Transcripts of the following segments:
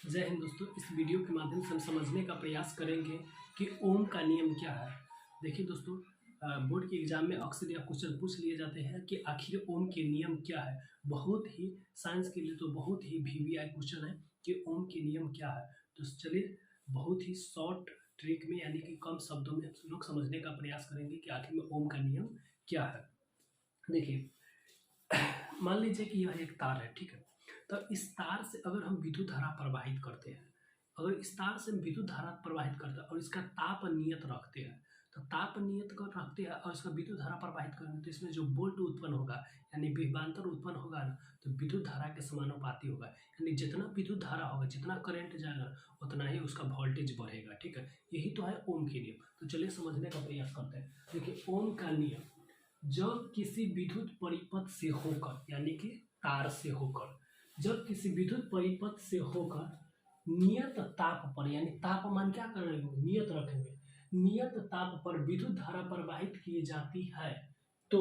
जय हिंद दोस्तों। इस वीडियो के माध्यम से हम समझने का प्रयास करेंगे कि ओम का नियम क्या है। देखिए दोस्तों, बोर्ड के एग्जाम में अक्सर यह क्वेश्चन पूछ लिए जाते हैं कि आखिर ओम के नियम क्या है। बहुत ही साइंस के लिए तो बहुत ही वीवीआई क्वेश्चन है कि ओम के नियम क्या है। तो चलिए बहुत ही शॉर्ट ट्रिक में यानी कि कम शब्दों में लोग समझने का प्रयास करेंगे कि आखिर में ओम का नियम क्या है। देखिए, मान लीजिए कि यह एक तार है, ठीक है। तो इस तार से अगर हम विद्युत धारा प्रवाहित करते हैं, अगर इस तार से हम विद्युत धारा प्रवाहित करते हैं और इसका ताप नियत रखते हैं, तो ताप नियत कर रखते हैं और इसका विद्युत धारा प्रवाहित करेंगे तो इसमें जो वोल्ट उत्पन्न होगा यानी विभवांतर उत्पन्न होगा ना, तो विद्युत धारा के समानुपाती होगा। यानी जितना विद्युत धारा होगा, जितना करंट जाएगा उतना ही उसका वोल्टेज बढ़ेगा, ठीक है। यही तो है ओम के नियम। तो चलिए समझने का प्रयास करते हैं। देखिए, ओम का नियम जब किसी विद्युत परिपथ से होकर यानी कि तार से होकर, जब किसी विद्युत परिपथ से होकर नियत ताप पर, यानी तापमान क्या करेंगे, नियत रखेंगे, नियत ताप पर विद्युत धारा प्रवाहित की जाती है, तो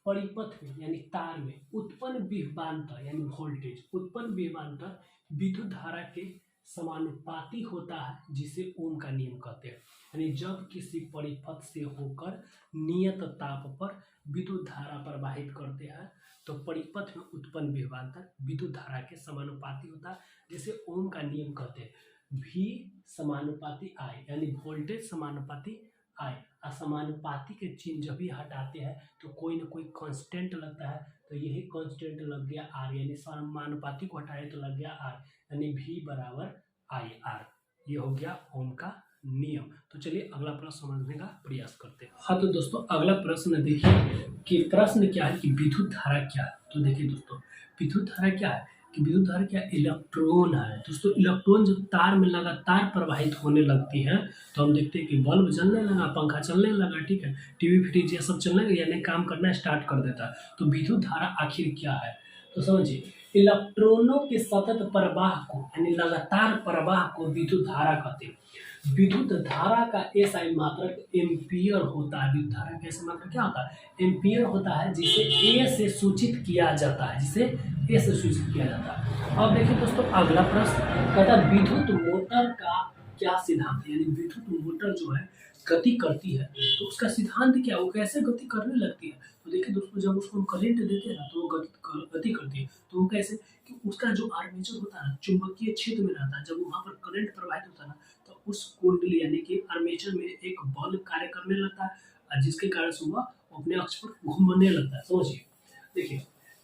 परिपथ में यानी तार में उत्पन्न विभवांतर यानी वोल्टेज, उत्पन्न विभवांतर विद्युत धारा के समानुपाती होता है, जिसे ओम का नियम कहते हैं। यानी जब किसी परिपथ से होकर नियत ताप पर विद्युत धारा प्रवाहित करते हैं तो परिपथ में उत्पन्न विभवांतर विद्युत धारा के समानुपाती होता है, जिसे ओम का नियम कहते हैं। V समानुपाती I, यानी वोल्टेज समानुपाती I। असमानुपाती के चिन्ह जब भी हटाते हैं तो कोई ना कोई कांस्टेंट लगता है, तो यही कांस्टेंट लग गया R, यानी समानुपाती को हटाए तो लग गया R, यानी V बराबर IR। ये हो गया ओम का नियम। तो चलिए अगला प्रश्न समझने का प्रयास करते हैं। हाँ तो दोस्तों, अगला प्रश्न देखिए कि प्रश्न क्या है कि विद्युत धारा क्या है। तो देखिए दोस्तों, विद्युत धारा क्या है कि विद्युत धारा क्या, इलेक्ट्रॉन है। दोस्तों, इलेक्ट्रॉन जब तार में लगातार प्रवाहित होने लगती है तो हम देखते हैं कि बल्ब जलने लगा, पंखा चलने लगा, ठीक है, टीवी फ्रिज ये सब चलने लगा, यानी काम करना स्टार्ट कर देता है। तो विद्युत धारा आखिर क्या है, तो समझिए, इलेक्ट्रॉनों के सतत प्रवाह को यानी लगातार प्रवाह को विद्युत धारा कहते हैं। विद्युत धारा का एसआई मात्रक एम्पियर होता है। विद्युत धारा का एसआई मात्रक क्या होता है, एम्पियर होता है, जिसे ए से सूचित किया जाता है, जिसे ए से सूचित किया जाता है। अब देखिए दोस्तों, अगला प्रश्न कहता है विद्युत मोटर का क्या सिद्धांत है। यानी विद्युत मोटर जो है गति करती है तो उसका सिद्धांत क्या, वो कैसे गति करने लगती है। तो देखिए दोस्तों, जब उसको हम करंट देते हैं ना तो वो गति करती है। तो वो कैसे कि उसका जो आर्मेचर होता है ना, चुंबकीय क्षेत्र में रहता है, जब वहाँ पर करंट प्रवाहित होता है ना तो उस कुंडली यानी कि आर्मेचर में एक बल कार्य करने लगता है, जिसके कारण से वह अपने अक्ष पर घूमने लगता है। समझिए, देखिए,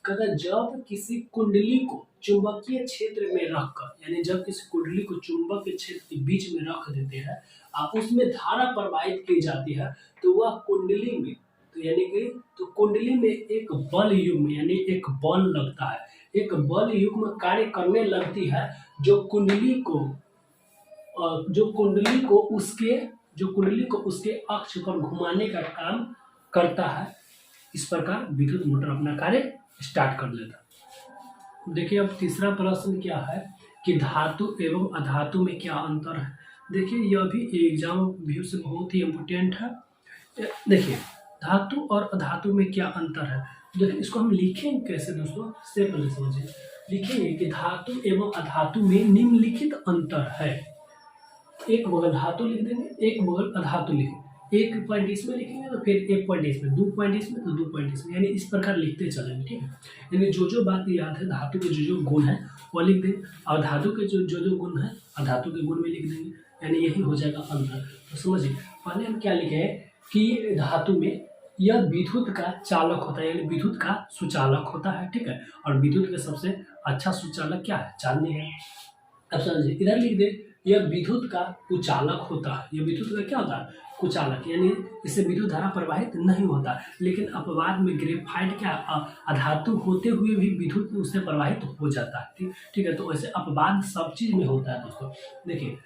कहता है जब किसी कुंडली को चुंबकीय क्षेत्र में रखकर, यानी जब किसी कुंडली को चुंबक के क्षेत्र के बीच में रख देते हैं आप, उसमें धारा प्रवाहित की जाती है, तो वह कुंडली में, तो यानी कि तो कुंडली में एक बल युग्म यानी एक बल लगता है, एक बल युग्म कार्य करने लगती है, जो कुंडली को उसके अक्ष पर घुमाने का काम करता है। इस प्रकार विद्युत मोटर अपना कार्य स्टार्ट कर लेता है। देखिए, अब तीसरा प्रश्न क्या है कि धातु एवं अधातु में क्या अंतर है। देखिए, यह भी एग्जाम व्यू से बहुत ही इम्पोर्टेंट है। देखिए, धातु और अधातु में क्या अंतर है। देखिए, इसको हम लिखेंगे कैसे दोस्तों, से पहले समझिए। लिखेंगे कि धातु एवं अधातु में निम्नलिखित अंतर है। एक बगल धातु लिख देंगे, एक बगल अधातु लिखेंगे, एक पॉइंट इसमें लिखेंगे तो फिर एक पॉइंट इसमें, 2 पॉइंट इसमें तो 2 पॉइंट इसमें, यानी इस प्रकार लिखते चलेंगे, ठीक है। यानी जो बात याद है, धातु के जो गुण है वो लिख देंगे और धातु के जो गुण है अधातु के गुण में लिख देंगे, यानी यही हो जाएगा अंतर। तो समझिए, पहले हम क्या लिखे कि धातु में यह विद्युत का चालक होता है, यानी विद्युत का सुचालक होता है, ठीक है। और विद्युत का सबसे अच्छा सुचालक क्या है, चांदी है। अब समझिए, इधर लिख दे यह विद्युत का कुचालक होता है। यह विद्युत का क्या होता है, कुचालक, यानी इससे विद्युत धारा प्रवाहित नहीं होता। लेकिन अपवाद में ग्रेफाइट क्या अधातु होते हुए भी विद्युत उससे प्रवाहित हो जाता है, ठीक है। तो ऐसे अपवाद सब चीज में होता है दोस्तों। देखिए,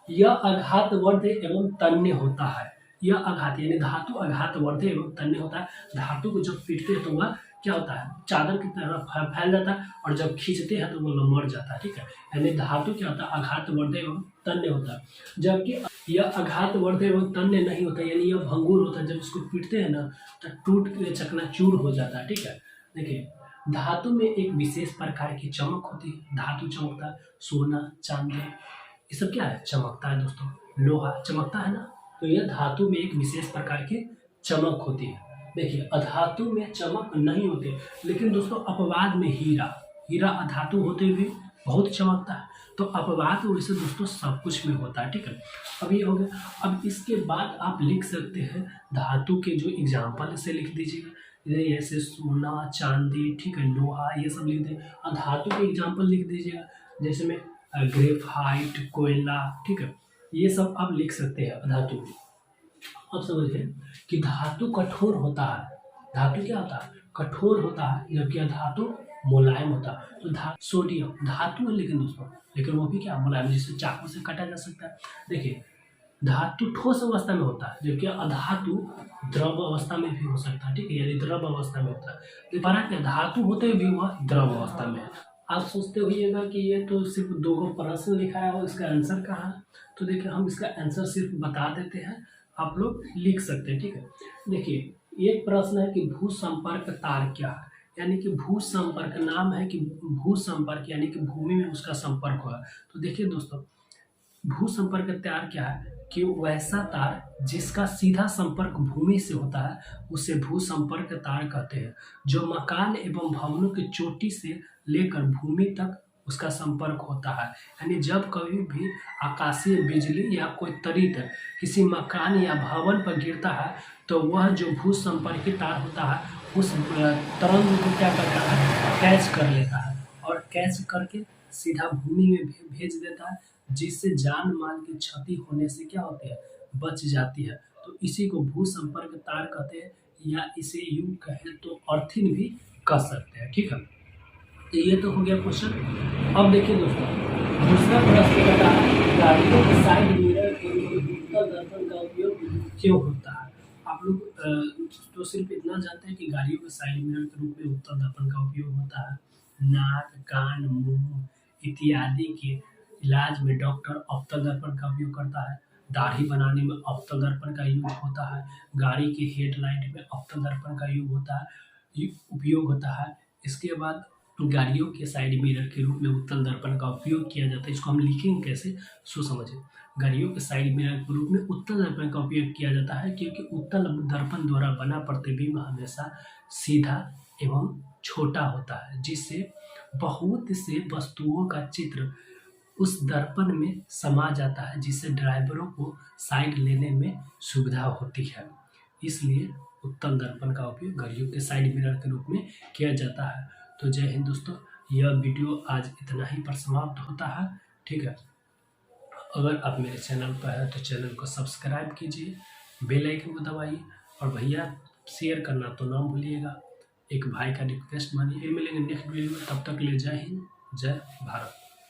यह आघातवर्ध एवं तन्य होता है। यह आघात यानी धातु आघातवर्ध एवं तन्य होता है। धातु को जब पीटते हैं तो वह क्या होता है, चादर की तरह फैल जाता है, और जब खींचते हैं तो वो मर जाता है, ठीक है। यानी धातु क्या होता है, आघातवर्ध एवं तन्य होता है, जबकि यह आघातवर्ध एवं तन्य नहीं होता, यानी यह भंगुर होता है। जब इसको पीटते हैं ना तो टूट के चकनाचूर हो जाता है, ठीक है। देखिए, धातु में एक विशेष प्रकार की चमक होती है। धातु चमकता है, सोना, चांदी, ये सब क्या है? चमकता है दोस्तों। लोहा चमकता है ना, तो यह धातु में एक विशेष प्रकार की चमक होती है। देखिए अधातु में चमक नहीं होती, लेकिन दोस्तों अपवाद में हीरा अधातु होते हुए बहुत चमकता है। तो अपवाद वैसे दोस्तों सब कुछ में होता है, ठीक है। अब ये हो गया। अब इसके बाद आप लिख सकते हैं धातु के जो एग्जाम्पल से लिख दीजिएगा, जैसे सोना, चांदी, ठीक है, लोहा, ये सब लिख दें। और धातु के एग्जाम्पल लिख दीजिएगा, जैसे में ग्रेफाइट, कोयला, ठीक है, ये सब आप लिख सकते हैं धातु में। अब समझिए कि धातु कठोर होता है। धातु क्या होता है? कठोर होता है, जबकि धातु मुलायम होता है। तो सोडियम धातु है लेकिन वो भी क्या मुलायम, जिसे चाकू से काटा जा सकता है। देखिए धातु ठोस अवस्था में होता है, जबकि अधातु द्रव अवस्था में भी हो सकता है, ठीक है, यानी द्रव अवस्था में होता है। तो फर्क क्या, धातु होते हुए भी वह द्रव अवस्था में है। आप सोचते होइएगा कि ये तो सिर्फ दो प्रश्न लिखा है और इसका आंसर कहाँ है? तो देखिए हम इसका आंसर सिर्फ बता देते हैं, आप लोग लिख सकते हैं, ठीक है। देखिए एक प्रश्न है कि भू संपर्क तार क्या है, यानी कि भू संपर्क, नाम है कि भू संपर्क, यानी कि भूमि में उसका संपर्क हुआ। तो देखिए दोस्तों भू संपर्क तार क्या है कि वैसा तार जिसका सीधा संपर्क भूमि से होता है उसे भू संपर्क तार कहते हैं। जो मकान एवं भवनों की चोटी से लेकर भूमि तक उसका संपर्क होता है, यानी जब कभी भी आकाशीय बिजली या कोई तड़ित किसी मकान या भवन पर गिरता है तो वह जो भू संपर्कित तार होता है उस तरंग को क्या करता है, कैच कर लेता है और कैच करके सीधा भूमि में भेज देता है, जिससे जान माल की क्षति होने से क्या होती है, बच जाती है। तो इसी को भू संपर्क तार कहते हैं, या इसे यूं कहें तो अर्थिंग भी कह सकते हैं, ठीक है। तो ये तो हो गया क्वेश्चन। अब देखिए दोस्तों दूसरा प्रश्न कहता है गाड़ियों के साइड मिरर के लिए उत्तल दर्पण का उपयोग क्यों होता है। आप लोग तो सिर्फ इतना जानते हैं कि गाड़ियों के साइड मिरर के रूप में उत्तल दर्पण का उपयोग होता है। नाक, कान, मुंह इत्यादि के इलाज में डॉक्टर अवतल दर्पण का उपयोग करता है। दाढ़ी बनाने में अवतल दर्पण का यूज होता है। गाड़ी के हेडलाइट में अवतल दर्पण का उपयोग होता है। इसके बाद गाड़ियों के साइड मिरर के रूप में उत्तल दर्पण का उपयोग किया जाता है। इसको हम लिखेंगे कैसे, सो समझे। गाड़ियों के साइड मिरर के रूप में उत्तल दर्पण का उपयोग किया जाता है, क्योंकि उत्तल दर्पण द्वारा बना प्रतिबिंब हमेशा सीधा एवं छोटा होता है, जिससे बहुत से वस्तुओं का चित्र उस दर्पण में समा जाता है, जिससे ड्राइवरों को साइड लेने में सुविधा होती है। इसलिए उत्तल दर्पण का उपयोग गाड़ियों के साइड मिरर के रूप में किया जाता है। तो जय हिंद दोस्तों, यह वीडियो आज इतना ही पर समाप्त होता है, ठीक है। अगर आप मेरे चैनल पर हैं तो चैनल को सब्सक्राइब कीजिए, बेल आइकन को दबाइए और भैया शेयर करना तो ना भूलिएगा। एक भाई का रिक्वेस्ट मानिए। मिलेंगे नेक्स्ट वीडियो में, तब तक ले जय हिंद, जय भारत।